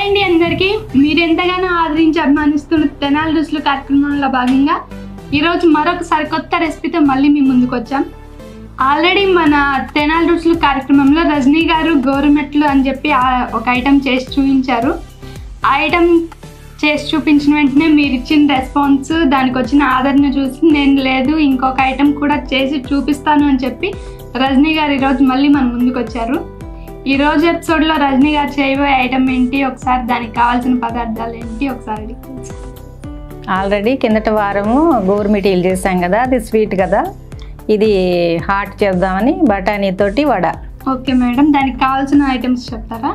అండి అందరికీ, మీరు ఎంతగానో ఆదరించి అభిమానిస్తున్న తెనాలి రుచులు కార్యక్రమంలో భాగంగా ఈరోజు మరొక సరికొత్త రెసిపీతో మళ్ళీ మీ ముందుకు వచ్చాం. ఆల్రెడీ మన తెనాలి రుచులు కార్యక్రమంలో రజనీ గారు గోరుమెట్లు అని చెప్పి ఒక ఐటెం చేసి చూపించారు. ఆ ఐటెం చేసి చూపించిన వెంటనే మీరు ఇచ్చిన రెస్పాన్స్, దానికి వచ్చిన ఆదరణ చూసి నేను లేదు ఇంకొక ఐటెం కూడా చేసి చూపిస్తాను అని చెప్పి రజనీ గారు ఈరోజు మళ్ళీ మన ముందుకు వచ్చారు. ఈరోజు ఎపిసోడ్లో రజనీ గారు చేయబోయే ఐటమ్ ఏంటి, ఒకసారి దానికి కావాల్సిన పదార్థాలు ఏంటి ఒకసారి. ఆల్రెడీ కిందటి వారము గోరుమిటీలు చేసాం కదా, అది స్వీట్ కదా, ఇది హాట్ చేద్దామని బఠానీతోటి వడ. ఓకే మేడం, దానికి కావాల్సిన ఐటమ్స్ చెప్తారా?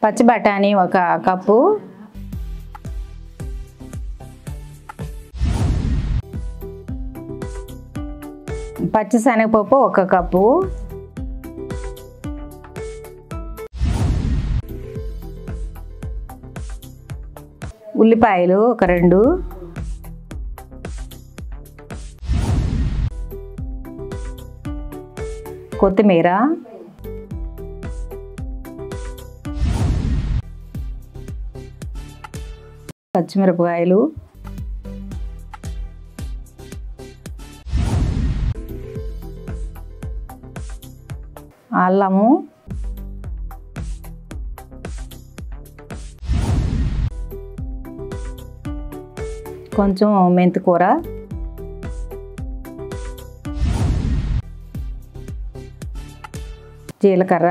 పచ్చి బఠానీ 1 కప్పు, పచ్చి శనగపప్పు 1 కప్పు, ఉల్లిపాయలు 2, కొత్తిమీర, పచ్చిమిరపకాయలు, అల్లము, కొంచెం మెంతికూర, జీలకర్ర,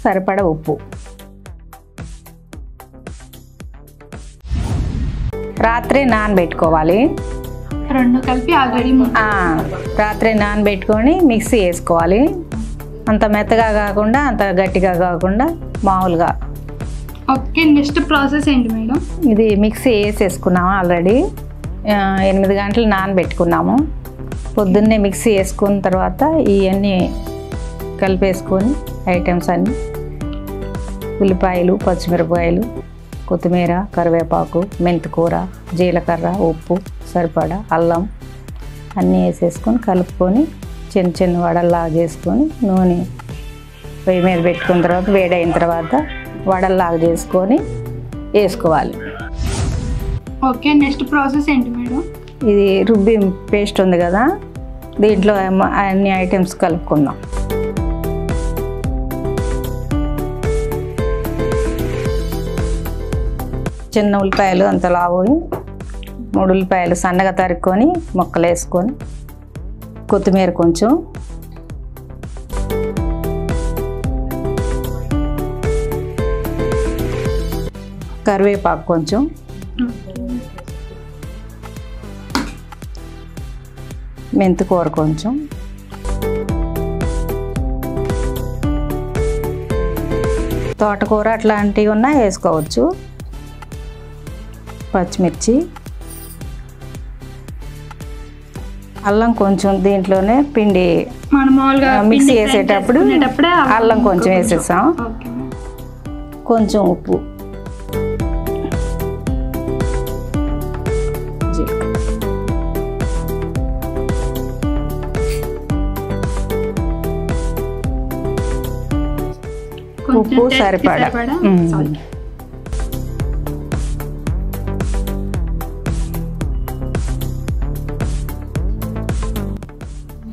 సరిపడా ఉప్పు. రాత్రి నానబెట్టుకోవాలి. 2 కలిపి ఆల్రెడీ రాత్రి నానబెట్టుకొని మిక్సీ వేసుకోవాలి. అంత మెత్తగా కాకుండా అంత గట్టిగా కాకుండా మామూలుగా. ఓకే, నెక్స్ట్ ప్రాసెస్ ఏంటి మేడం? ఇది మిక్సీ వేసేసుకున్నాము. ఆల్రెడీ 8 గంటలు నానబెట్టుకున్నాము. పొద్దున్నే మిక్సీ వేసుకున్న తర్వాత ఇవన్నీ కలిపేసుకొని ఐటమ్స్ అన్నీ, ఉల్లిపాయలు, పచ్చిమిరపకాయలు, కొత్తిమీర, కరివేపాకు, మెంతికూర, జీలకర్ర, ఉప్పు, సరిపడా అల్లం అన్నీ వేసేసుకొని కలుపుకొని చిన్న చిన్న వడల్లాగా చేసుకొని నూనె పొయ్యి మీద పెట్టుకున్న తర్వాత వేడైన తర్వాత వడల్లాగా చేసుకొని వేసుకోవాలి. ఓకే, నెక్స్ట్ ప్రాసెస్ ఏంటి మేడం? ఇది రుబ్బి పేస్ట్ ఉంది కదా, దీంట్లో అన్ని ఐటమ్స్ కలుపుకుందాం. చిన్న ఉల్లిపాయలు అంత లావు 3 ఉల్లిపాయలు సన్నగా తరుక్కొని ముక్కలు వేసుకొని, కొత్తిమీర కొంచెం, కరివేపాకు కొంచెం, మెంతికూర కొంచెం, తోటకూర అట్లాంటివి ఉన్నా వేసుకోవచ్చు, పచ్చిమిర్చి, అల్లం కొంచెం దీంట్లోనే పిండి మిక్సీ వేసేటప్పుడు అల్లం కొంచెం వేసేసాం, కొంచెం ఉప్పు, ఉప్పు సరిపడా,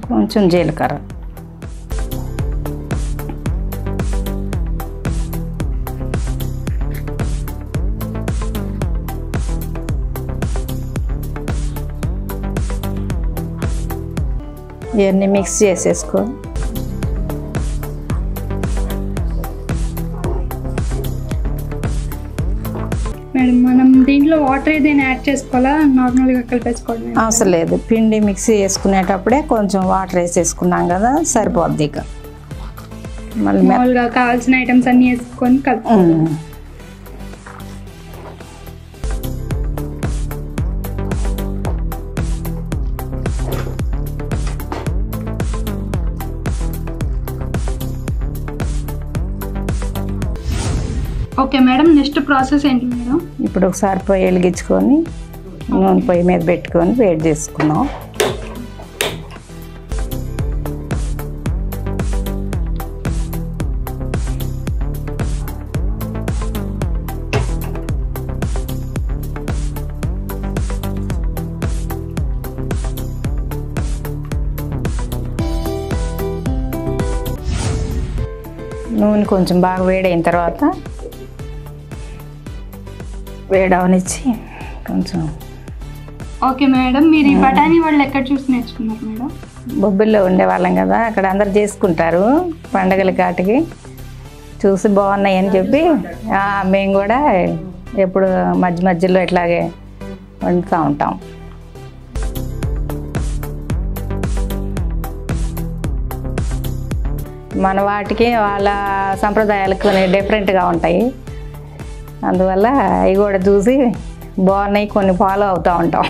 కొంచెం జీలకర్ర, ఇవన్నీ మిక్స్ చేసేసుకో. మేడం, మనం దీంట్లో వాటర్ ఏదైనా యాడ్ చేసుకోవాలా, నార్మల్గా కలిపేసుకోవడం? అవసరం లేదు, పిండి మిక్సీ వేసుకునేటప్పుడే కొంచెం వాటర్ వేసేసుకున్నాం కదా, సరిపోద్ది. ఇక మళ్ళీ మామూలుగా కావాల్సిన ఐటమ్స్ అన్నీ వేసుకొని కలుపుకోవాలి. ఓకే మేడం, నెక్స్ట్ ప్రాసెస్ ఏంటి మేడం? ఇప్పుడు ఒకసారి పొయ్యి వెలిగించుకొని నూనె పొయ్యి మీద పెట్టుకొని వేడి చేసుకున్నాం. నూనె కొంచెం బాగా వేడైన తర్వాత వేడవనిచ్చి కొంచెం. ఓకే మేడం, మీరు ఈ బఠానీ వాళ్ళు ఎక్కడ చూసి నేర్చుకున్నారు మేడం? బొబ్బిల్లో ఉండేవాళ్ళం కదా, అక్కడ అందరు చేసుకుంటారు పండగల కాటికి, చూసి బాగున్నాయి అని చెప్పి మేము కూడా ఎప్పుడు మధ్యలో ఇట్లాగే వండుతూ ఉంటాం. మన వాటికి వాళ్ళ సంప్రదాయాలకు కొన్ని డిఫరెంట్గా ఉంటాయి, అందువల్ల అవి కూడా చూసి బాగున్నాయి, కొన్ని ఫాలో అవుతూ ఉంటాం.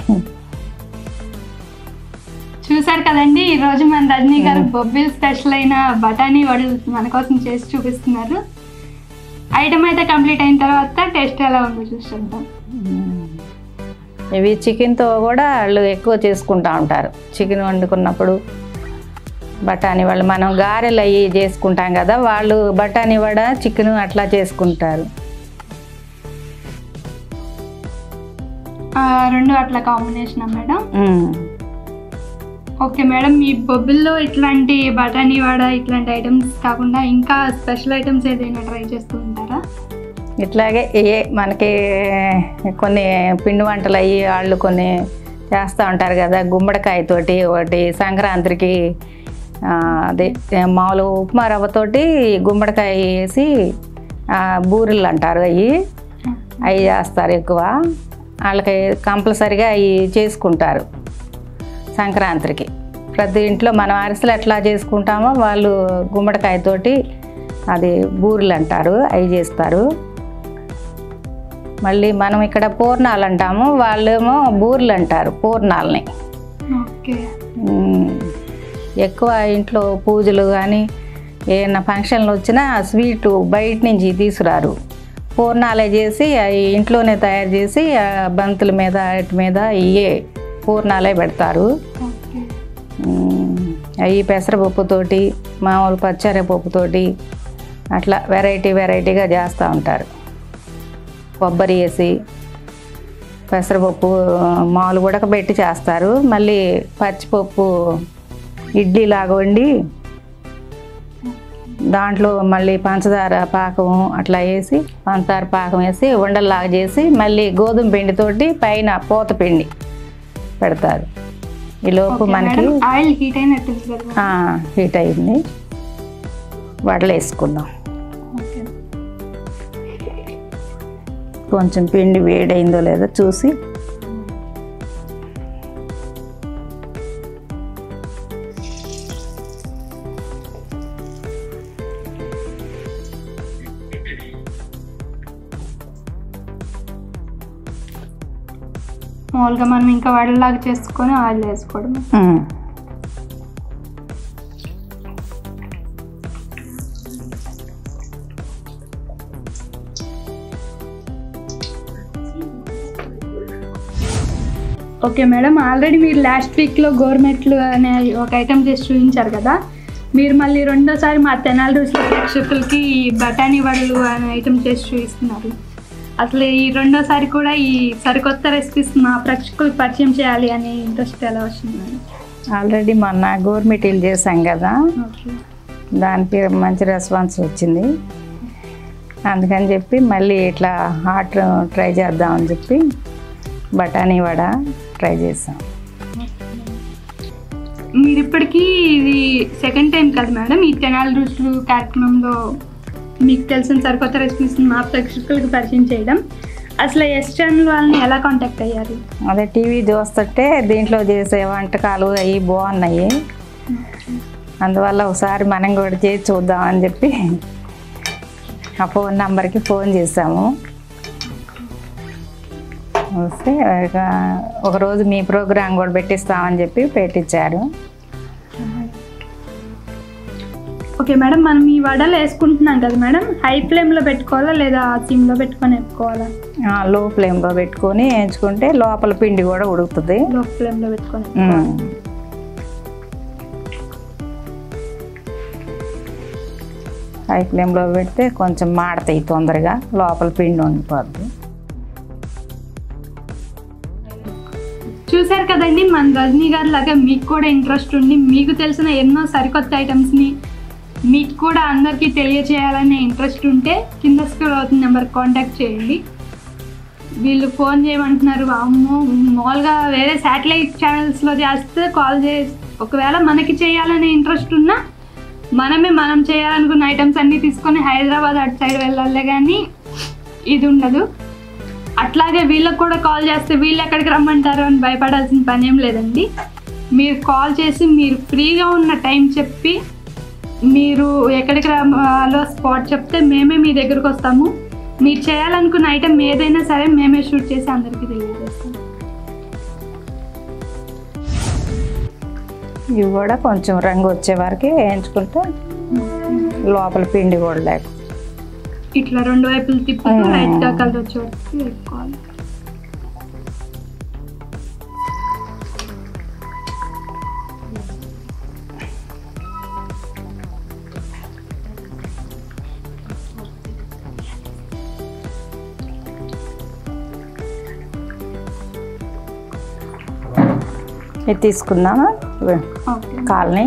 చూసారు కదండి, ఈరోజు మన రజనీ గారు బొబ్బిల్ స్పెషల్ అయిన బఠానీ వడలు మన కోసం చేసి చూపిస్తున్నారు. ఐటమ్ అయితే కంప్లీట్ అయిన తర్వాత టేస్ట్ ఎలా ఉందో చూస్తుంటాం. ఇవి చికెన్తో కూడా వాళ్ళు ఎక్కువ చేసుకుంటూ ఉంటారు. చికెన్ వండుకున్నప్పుడు బఠానీ వాళ్ళు, మనం గారెలు అవి చేసుకుంటాం కదా, వాళ్ళు బఠానీ వడ చికెన్ అట్లా చేసుకుంటారు. రెండు అట్లా కాంబినేషన్ మేడం. ఓకే మేడం, మీ బొబ్బిల్లో ఇట్లాంటి బఠానీ వడ ఇట్లాంటి ఐటమ్స్ కాకుండా ఇంకా స్పెషల్ ఐటమ్స్ ఏదైనా ట్రై చేస్తూ ఉంటారా? ఇట్లాగే మనకి కొన్ని పిండి వంటలు అయ్యి వాళ్ళు కొన్ని చేస్తూ ఉంటారు కదా, గుమ్మడికాయతోటి ఒకటి సంక్రాంతికి అదే మామూలు ఉప్మా రవ్వతోటి గుమ్మడికాయ వేసి బూరెలు అంటారు, అవి చేస్తారు ఎక్కువ. వాళ్ళకి కంపల్సరిగా అవి చేసుకుంటారు సంక్రాంతికి. ప్రతి ఇంట్లో మనం అరిసెలు ఎట్లా చేసుకుంటామో వాళ్ళు గుమ్మడికాయతోటి అది బూరెలు అంటారు, అవి చేస్తారు. మళ్ళీ మనం ఇక్కడ పూర్ణాలు అంటాము, వాళ్ళేమో బూరెలు అంటారు పూర్ణాలని. ఎక్కువ ఇంట్లో పూజలు కానీ ఏమైనా ఫంక్షన్లు వచ్చినా స్వీటు బయట నుంచి తీసుకురారు, పూర్ణాలే చేసి అవి ఇంట్లోనే తయారు చేసి బంతుల మీద వాటి మీద ఇవే పూర్ణాలే పెడతారు. అవి పెసరపప్పుతోటి మామూలు పచ్చరపప్పుతోటి అట్లా వెరైటీగా చేస్తూ ఉంటారు. కొబ్బరి వేసి పెసరపప్పు మామూలు ఉడకబెట్టి చేస్తారు. మళ్ళీ పచ్చిపప్పు ఇడ్లీ లాగా వండి దాంట్లో మళ్ళీ పంచదార పాకం అట్లా వేసి పంచదార పాకం వేసి ఉండల్లాగా చేసి మళ్ళీ గోధుమ పిండితోటి పైన పూత పిండి పెడతారు. ఈలోపు మనకి ఆయిల్ హీట్ అయింది, వడలు వేసుకుందాం. కొంచెం పిండి వేడైందో లేదో చూసి మామూలుగా మనం ఇంకా వడలాగా చేసుకొని ఆయిల్ వేసుకోవడం. ఓకే మేడం, ఆల్రెడీ మీరు లాస్ట్ వీక్లో గోర్మెట్లు అనే ఒక ఐటెం చేసి చూపించారు కదా, మీరు మళ్ళీ రెండోసారి మా తెనాలి రుచుల ప్రేక్షకులకి బఠానీ వడలు అనే ఐటెం చేసి చూపిస్తున్నారు. అసలు ఈ రెండోసారి కూడా ఈ సరికొత్త రెసిపీస్ మా ప్రేక్షకులకు పరిచయం చేయాలి అనే ఇంట్రెస్ట్ ఎలా వచ్చింది? ఆల్రెడీ మొన్న గోర్మెటీలు చేసాం కదా, దానికి మంచి రెస్పాన్స్ వచ్చింది. అందుకని చెప్పి మళ్ళీ ఇట్లా హాట్ ట్రై చేద్దామని చెప్పి బఠానీ వడ ట్రై చేసాం. మీరు ఇప్పటికీ ఇది సెకండ్ టైం కదా మేడం ఈ తెనాలి రుచులు కార్యక్రమంలో మీకు తెలిసిన సరికొత్త రెసిపీస్ మా ప్రేక్షకులకు పరిచయం చేయడం. అసలు ఎస్ ఛానల్ వాళ్ళని ఎలా కాంటాక్ట్ అయ్యారు? అదే టీవీ చూస్తుంటే దీంట్లో చేసే వంటకాలు అవి బాగున్నాయి, అందువల్ల ఒకసారి మనం కూడా చేసి చూద్దామని చెప్పి ఆ ఫోన్ నెంబర్కి ఫోన్ చేసాము. వస్తే ఒకరోజు మీ ప్రోగ్రాం కూడా పెట్టిస్తామని చెప్పి పెట్టించారు. ఓకే మేడం, మనం ఈ వడలు వేసుకుంటున్నాం కదా మేడం, హై ఫ్లేమ్లో పెట్టుకోవాలా లేదా సిమ్లో పెట్టుకొని వేసుకోవాలా? లో ఫ్లేమ్లో పెట్టుకొని వేయించుకుంటే లోపల పిండి కూడా ఉడుకుతుంది. లో ఫ్లేమ్లో పెట్టుకొని హై ఫ్లేమ్లో పెడితే కొంచెం మాడతాయి తొందరగా, లోపల పిండి ఉండిపోద్ది. చూసారు కదండి, మన రజనీ గారి లాగా మీకు కూడా ఇంట్రెస్ట్ ఉండి మీకు తెలిసిన ఎన్నో సరికొత్త ఐటమ్స్ని మీకు కూడా అందరికీ తెలియజేయాలనే ఇంట్రెస్ట్ ఉంటే కింద స్క్రోల్ అవుతున్న నెంబర్కి కాంటాక్ట్ చేయండి. వీళ్ళు ఫోన్ చేయమంటున్నారు. అమ్మో, మామూలుగా వేరే శాటిలైట్ ఛానల్స్లో చేస్తే కాల్ చేసి ఒకవేళ మనకి చేయాలనే ఇంట్రెస్ట్ ఉన్నా మనం చేయాలనుకున్న ఐటమ్స్ అన్నీ తీసుకొని హైదరాబాద్ అటు సైడ్ వెళ్ళాలి, కానీ ఇది ఉండదు. అట్లాగే వీళ్ళకి కూడా కాల్ చేస్తే వీళ్ళు ఎక్కడికి రమ్మంటారు అని భయపడాల్సిన పని ఏం లేదండి. మీరు కాల్ చేసి మీరు ఫ్రీగా ఉన్న టైం చెప్పి మీరు ఎక్కడికి రాలో స్పాట్ చెప్తే మేమే మీ దగ్గరకు వస్తాము. మీరు చేయాలనుకున్న ఐటెం ఏదైనా సరే మేమే షూట్ చేసి అందరికీ తెలియజేస్తాం. ఇవి కూడా కొంచెం రంగు వచ్చే వరకు వేయించుకుంటే లోపల పిండి కూడా లేక ఇట్లా రెండు వైపులు తిప్పుతూ లైట్గా కలర్ వచ్చే వరకు వేసుకోవాలి. ఇది తీసుకుందామా కాల్ని.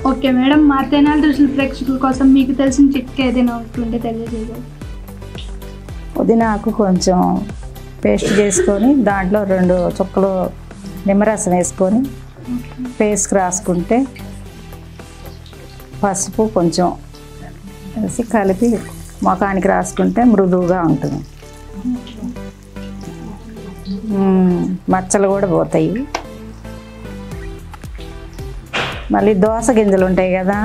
ఓకే మేడం, మా తెనాలి రుచుల ప్రేక్షకుల కోసం మీకు తెలిసిన చిట్కా ఏదైనా ఉంటుంటే తెలియజేయాలి. పుదీనాకు కొంచెం పేస్ట్ చేసుకొని దాంట్లో 2 చుక్కలు నిమ్మరసం వేసుకొని ఫేస్కి రాసుకుంటే, పసుపు కొంచెం వేసి కలిపి ముఖానికి రాసుకుంటే మృదువుగా ఉంటుంది. మచ్చలు కూడా పోతాయి. మళ్ళీ దోస గింజలు ఉంటాయి కదా,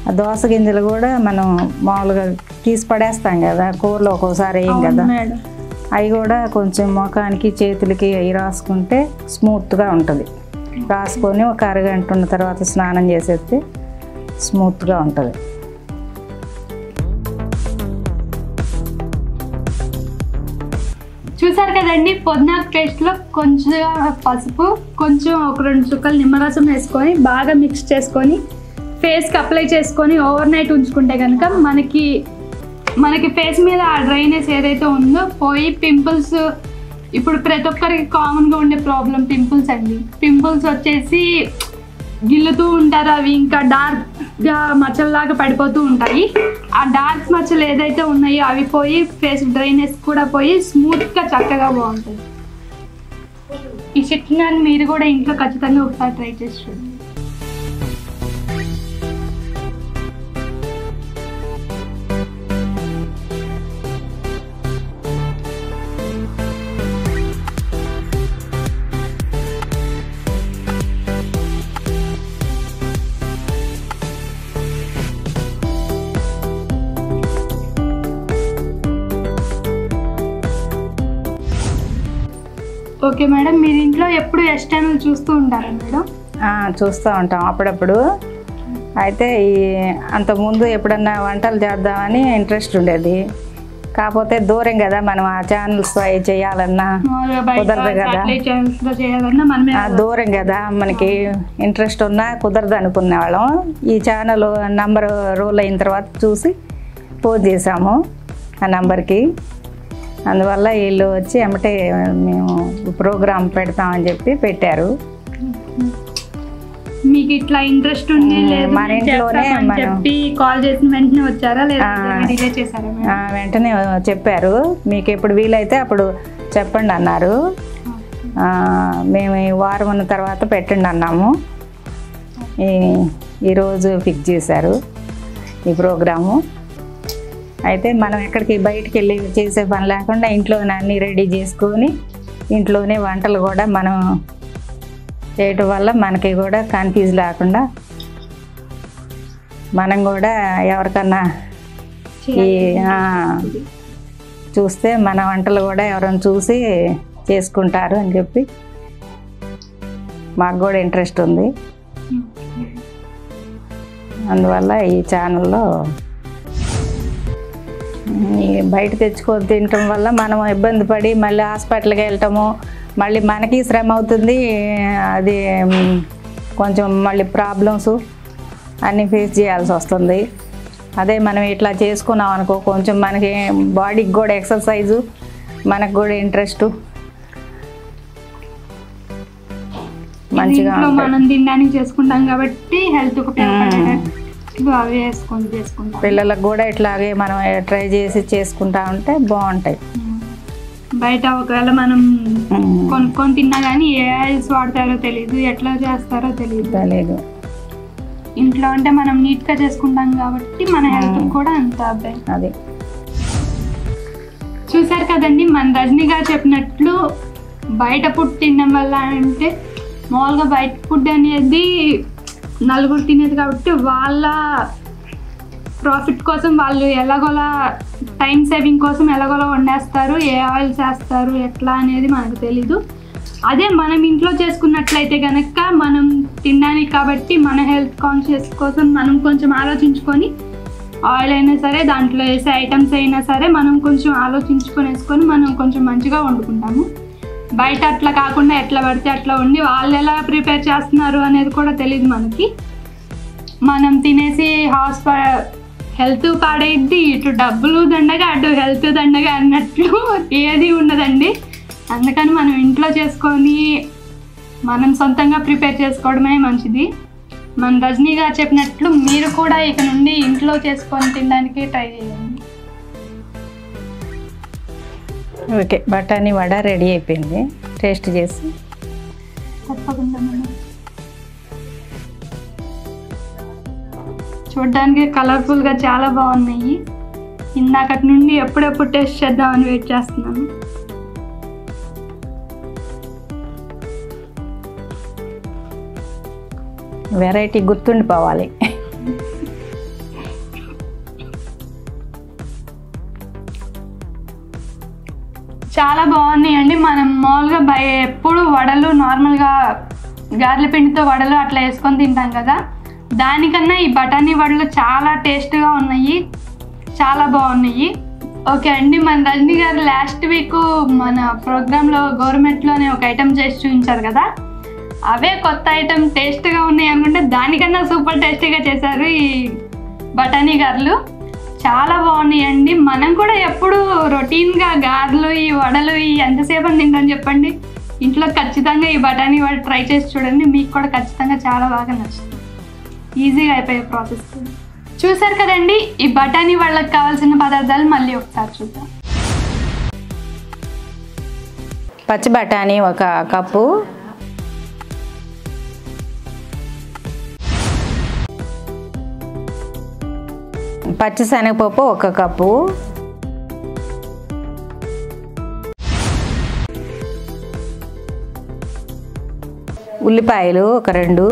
ఆ దోస గింజలు కూడా మనం మామూలుగా తీసి పడేస్తాం కదా, కూరలో ఒక్కోసారి వేయం కదా, అవి కూడా కొంచెం ముఖానికి చేతులకి అవి రాసుకుంటే స్మూత్గా ఉంటుంది. రాసుకొని ఒక అరగంట ఉన్న తర్వాత స్నానం చేసేస్తే స్మూత్గా ఉంటుంది. చూసారు కదండి, పుదీనాకు పేస్ట్లో కొంచెం పసుపు, కొంచెం ఒక 2 చుక్కలు నిమ్మరసం వేసుకొని బాగా మిక్స్ చేసుకొని ఫేస్కి అప్లై చేసుకొని ఓవర్ నైట్ ఉంచుకుంటే కనుక మనకి ఫేస్ మీద ఆ డ్రైనెస్ ఏదైతే ఉందో పోయి పింపుల్స్, ఇప్పుడు ప్రతి ఒక్కరికి కామన్గా ఉండే ప్రాబ్లం పింపుల్స్ అండి. పింపుల్స్ వచ్చేసి గిల్లుతూ ఉంటారు, అవి ఇంకా డార్క్గా మచ్చల్లాగా పడిపోతూ ఉంటాయి. ఆ డార్క్ మచ్చలు ఏదైతే ఉన్నాయో అవి పోయి ఫేస్ డ్రైనెస్ కూడా పోయి స్మూత్గా చక్కగా బాగుంటుంది. ఈ చిట్కాని మీరు కూడా ఇంట్లో ఖచ్చితంగా ఒకసారి ట్రై చేసి చూడండి. ఓకే మేడం, మీరు ఇంట్లో ఎప్పుడు ఎస్ ఛానల్ చూస్తూ ఉంటారా మేడం? చూస్తూ ఉంటాం అప్పుడప్పుడు. అయితే అంతకుముందు ఎప్పుడన్నా వంటలు చేద్దామని ఇంట్రెస్ట్ ఉండేది, కాకపోతే దూరం కదా, మనం ఆ ఛానల్స్ చేయాలన్నా కుదరదు కదా, దూరం కదా, మనకి ఇంట్రెస్ట్ ఉన్నా కుదరదు అనుకునే వాళ్ళం. ఈ ఛానల్ నంబర్ రోల్ అయిన తర్వాత చూసి ఫోన్ చేసాము ఆ నంబర్కి. అందువల్ల వీళ్ళు వచ్చి ఎమ్మటే మేము ప్రోగ్రామ్ పెడతామని చెప్పి పెట్టారు. మీకు ఇట్లా ఇంట్రెస్ట్ ఉంది లేదు మన ఇంట్లోనే చెప్పి కాల్ చేసిన వెంటనే వచ్చారా లేదా డిలే చేశారా? వెంటనే చెప్పారు, మీకు ఎప్పుడు వీలైతే అప్పుడు చెప్పండి అన్నారు. మేము ఈ వారం ఉన్న తర్వాత పెట్టండి అన్నాము. ఈరోజు ఫిక్స్ చేశారు ఈ ప్రోగ్రాము. అయితే మనం ఎక్కడికి బయటికి వెళ్ళి చేసే పని లేకుండా ఇంట్లోనే అన్నీ రెడీ చేసుకొని ఇంట్లోనే వంటలు కూడా మనం చేయటం వల్ల మనకి కూడా కన్ఫ్యూజ్ లేకుండా మనం కూడా ఎవరికన్నా చూస్తే మన వంటలు కూడా ఎవరైనా చూసి చేసుకుంటారు అని చెప్పి మాకు కూడా ఇంట్రెస్ట్ ఉంది. అందువల్ల ఈ ఛానల్లో బయట తెచ్చుకొని తినటం వల్ల మనం ఇబ్బంది పడి మళ్ళీ హాస్పిటల్కి వెళ్ళటము, మళ్ళీ మనకి శ్రమ అవుతుంది. అది కొంచెం మళ్ళీ ప్రాబ్లమ్స్ అన్నీ ఫేస్ చేయాల్సి వస్తుంది. అదే మనం ఇట్లా చేసుకున్నాం అనుకో, కొంచెం మనకి బాడీకి కూడా ఎక్సర్సైజు, మనకు కూడా ఇంట్రెస్ట్ మంచిగా మనం తినడానికి చేసుకుంటాం కాబట్టి హెల్త్ అవి వేసుకొని చేసుకుంటాం. పిల్లలకు కూడా ఇట్లాగే మనం ట్రై చేసి చేసుకుంటా ఉంటే బాగుంటాయి. బయట ఒకవేళ మనం కొనుక్కొని తిన్నా కానీ ఏ ఆయిల్స్ వాడతారో తెలియదు, ఎట్లా చేస్తారో తెలియదు. ఇంట్లో అంటే మనం నీట్గా చేసుకుంటాం కాబట్టి మన హెల్త్ కూడా అంత అది. చూసారు కదండి, మన రజనీ గారు చెప్పినట్లు బయట ఫుడ్ తినడం వల్ల అంటే మామూలుగా బయట ఫుడ్ అనేది నలుగురు తినేది కాబట్టి వాళ్ళ ప్రాఫిట్ కోసం వాళ్ళు ఎలాగోలా టైం సేవింగ్ కోసం ఎలాగోలా వండేస్తారు, ఏ ఆయిల్స్ వేస్తారు ఎట్లా అనేది మనకు తెలీదు. అదే మనం ఇంట్లో చేసుకున్నట్లయితే కనుక మనం తినడానికి కాబట్టి మన హెల్త్ కాన్షియస్ కోసం మనం కొంచెం ఆలోచించుకొని ఆయిల్ అయినా సరే దాంట్లో వేసే ఐటమ్స్ అయినా సరే మనం కొంచెం ఆలోచించుకొని వేసుకొని మనం కొంచెం మంచిగా వండుకుంటాము. బయట అట్లా కాకుండా ఎట్లా పడితే అట్లా వండి వాళ్ళు ఎలా ప్రిపేర్ చేస్తున్నారు అనేది కూడా తెలియదు మనకి. మనం తినేసి హెల్త్ పాడైద్ది, ఇటు డబ్బులు దండగా అటు హెల్త్ దండగా అన్నట్లు ఏది ఉండదండి. అందుకని మనం ఇంట్లో చేసుకొని మనం సొంతంగా ప్రిపేర్ చేసుకోవడమే మంచిది. మన రజనీ గారు చెప్పినట్లు మీరు కూడా ఇక నుండి ఇంట్లో చేసుకొని తినడానికి ట్రై చేయండి. ఓకే, బఠానీ వడ రెడీ అయిపోయింది, టేస్ట్ చేసి తప్పకుండా. చూడడానికి కలర్ఫుల్గా చాలా బాగున్నాయి. ఇందాకటి నుండి ఎప్పుడెప్పుడు టేస్ట్ చేద్దామని వెయిట్ చేస్తున్నాను. వెరైటీ గుర్తుండిపోవాలి. చాలా బాగున్నాయండి. మనం మామూలుగా ఎప్పుడు వడలు నార్మల్గా గారెల పిండితో వడలు అట్లా వేసుకొని తింటాం కదా, దానికన్నా ఈ బఠానీ వడలు చాలా టేస్ట్గా ఉన్నాయి, చాలా బాగున్నాయి. ఓకే అండి, మన రజనీ గారు లాస్ట్ వీక్ మన ప్రోగ్రాంలో గవర్నమెంట్లోనే ఒక ఐటెం చేసి చూపించారు కదా, అవే కొత్త ఐటెం టేస్ట్గా ఉన్నాయి అనుకుంటే దానికన్నా సూపర్ టేస్టీగా చేశారు ఈ బఠానీ గారెలు. చాలా బాగున్నాయండి. మనం కూడా ఎప్పుడు రొటీన్గా గారెలు ఈ వడలు ఈ ఎంతసేపు తింటాం చెప్పండి. ఇంట్లో ఖచ్చితంగా ఈ బఠానీ వడ ట్రై చేసి చూడండి, మీకు కూడా ఖచ్చితంగా చాలా బాగా నచ్చుతుంది. ఈజీగా అయిపోయే ప్రాసెస్. చూసారు కదండి, ఈ బఠానీ వడలకు కావాల్సిన పదార్థాలు మళ్ళీ ఒకసారి చూద్దాం. పచ్చి బఠానీ 1 కప్పు, పచ్చి శనగపప్పు 1 కప్పు, ఉల్లిపాయలు 2,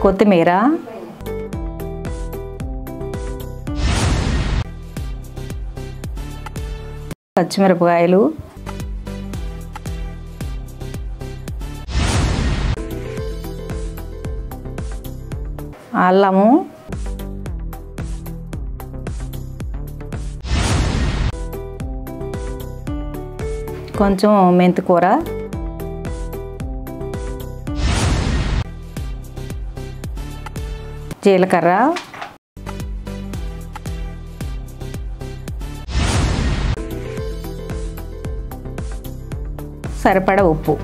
కొత్తిమీర, పచ్చిమిరపకాయలు, అల్లము, కొంచెం మెంతికూర, జీలకర్ర, సరిపడా ఉప్పు.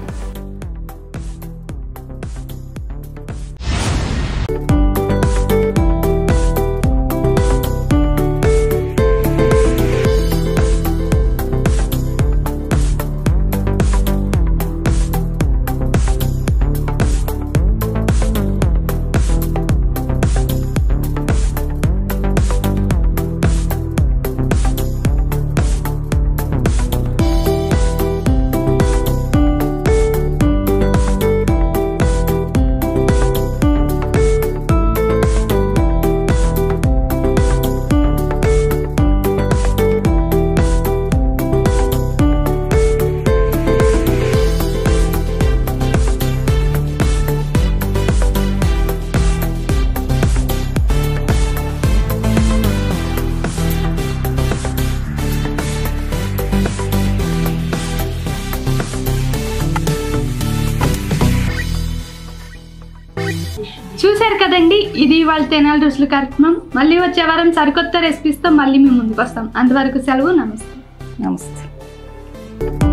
చూశారు కదండి, ఇది ఇవాళ తెనాలి రుచులు కార్యక్రమం. మళ్ళీ వచ్చే వారం సరికొత్త రెసిపీస్తో మళ్ళీ మేము ముందుకు వస్తాం. అంతవరకు సెలవు. నమస్తే. నమస్తే.